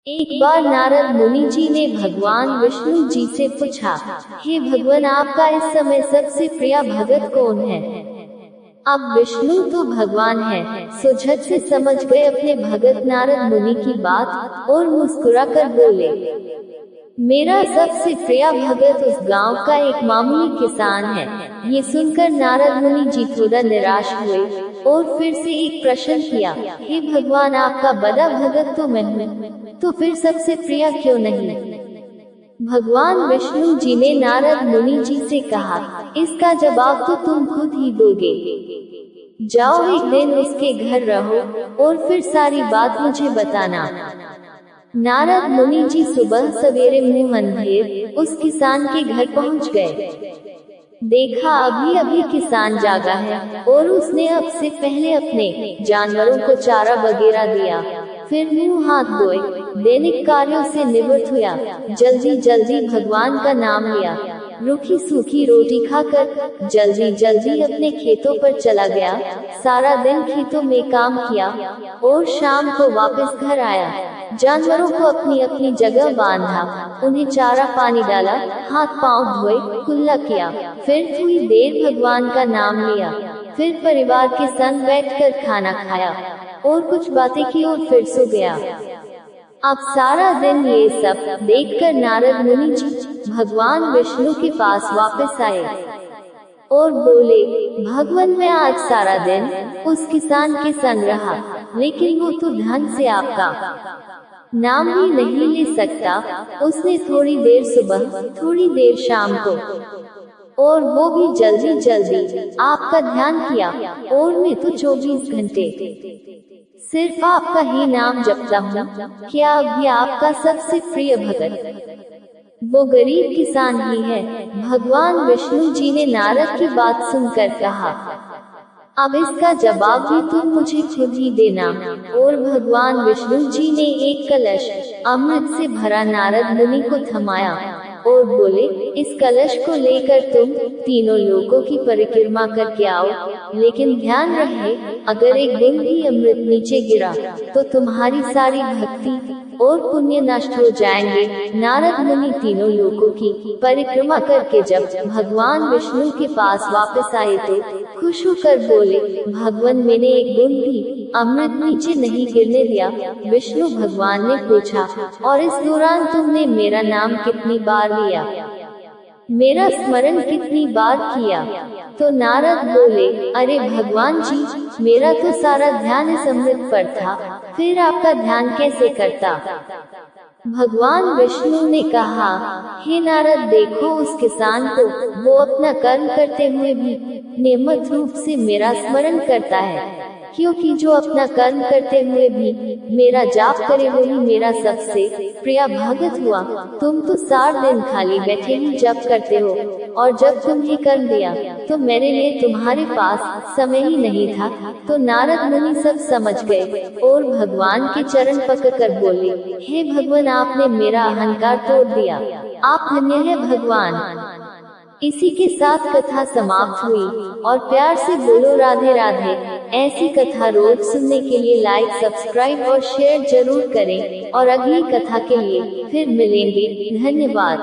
एक बार नारद मुनि जी ने भगवान विष्णु जी से पूछा, हे भगवान, आपका इस समय सबसे प्रिय भगत कौन है? अब विष्णु तो भगवान है, सो झट से समझ गए अपने भगत नारद मुनि की बात और मुस्कुराकर बोले, मेरा सबसे प्रिय भगत उस गांव का एक मामूली किसान है। ये सुनकर नारद मुनि जी थोड़ा निराश हुए और फिर से एक प्रश्न किया, हे भगवान, आपका बड़ा भगत तो मैं हूँ, तो फिर सबसे प्रिय क्यों नहीं? भगवान विष्णु जी ने नारद मुनि जी से कहा, इसका जवाब तो तुम खुद ही दोगे। जाओ एक दिन उसके घर रहो और फिर सारी बात मुझे बताना। नारद मुनि जी सुबह सवेरे मुंह अंधेर उस किसान के घर पहुंच गए। देखा अभी अभी किसान जागा है और उसने अब से पहले अपने जानवरों को चारा वगैरह दिया, फिर मुंह हाथ धोए, दैनिक कार्यों से निवृत्त हुआ, जल्दी जल्दी भगवान का नाम लिया, रूखी सूखी रोटी खाकर जल्दी जल्दी अपने खेतों पर चला गया। सारा दिन खेतों में काम किया और शाम को वापस घर आया। जानवरों को अपनी अपनी जगह बांधा, उन्हें चारा पानी डाला, हाथ पांव धोए, कुल्ला किया, फिर थोड़ी देर भगवान का नाम लिया, फिर परिवार के संग बैठकर खाना खाया और कुछ बातें की और फिर सो गया। अब सारा दिन ये सब देखकर नारद मुनि जी भगवान विष्णु के पास वापस आए और बोले, भगवान, मैं आज सारा दिन उस किसान के संग रहा, लेकिन वो तो ढंग से आपका नाम ही नहीं ले सकता। उसने थोड़ी देर सुबह, थोड़ी देर शाम को, और वो भी जल्दी जल्दी आपका ध्यान किया, और मैं तो 24 घंटे सिर्फ आपका ही नाम जपता हूँ। क्या अभी आपका सबसे प्रिय भगत वो गरीब किसान ही है? भगवान विष्णु जी ने नारद की बात सुनकर कहा, अब इसका जवाब भी तुम मुझे खुद ही देना। और भगवान विष्णु जी ने एक कलश अमृत से भरा नारद मुनि को थमाया और बोले, इस कलश को लेकर तुम तीनों लोकों की परिक्रमा करके आओ, लेकिन ध्यान रहे, अगर एक बूंद भी अमृत नीचे गिरा तो तुम्हारी सारी भक्ति और पुण्य नष्ट हो जाएंगे। नारद मुनि तीनों लोकों की परिक्रमा करके जब भगवान विष्णु के पास वापस आए तो खुश होकर बोले, भगवान, मैंने एक बूंद भी अमृत नीचे नहीं गिरने दिया। विष्णु भगवान ने पूछा, और इस दौरान तुमने मेरा नाम कितनी बार लिया, मेरा स्मरण कितनी बार किया? तो नारद बोले, अरे भगवान जी, मेरा तो सारा ध्यान इस अमृत पर था, फिर आपका ध्यान कैसे करता? भगवान विष्णु ने कहा, हे नारद, देखो उस किसान को, वो अपना कर्म करते हुए भी नियमित रूप से मेरा स्मरण करता है, क्योंकि जो अपना कर्म करते हुए भी मेरा जाप करे वही मेरा सबसे प्रिय भगत हुआ। तुम तो सारा दिन खाली बैठे ही जप करते हो, और जब तुमने कर्म दिया तो मेरे लिए तुम्हारे पास समय ही नहीं था। तो नारद मुनि सब समझ गए और भगवान के चरण पकड़कर बोले, हे भगवान, आपने मेरा अहंकार तोड़ दिया, आप धन्य है भगवान। इसी के साथ कथा समाप्त हुई, और प्यार से बोलो राधे राधे। ऐसी कथा रोज सुनने के लिए लाइक, सब्सक्राइब और शेयर जरूर करें, और अगली कथा के लिए फिर मिलेंगे। धन्यवाद।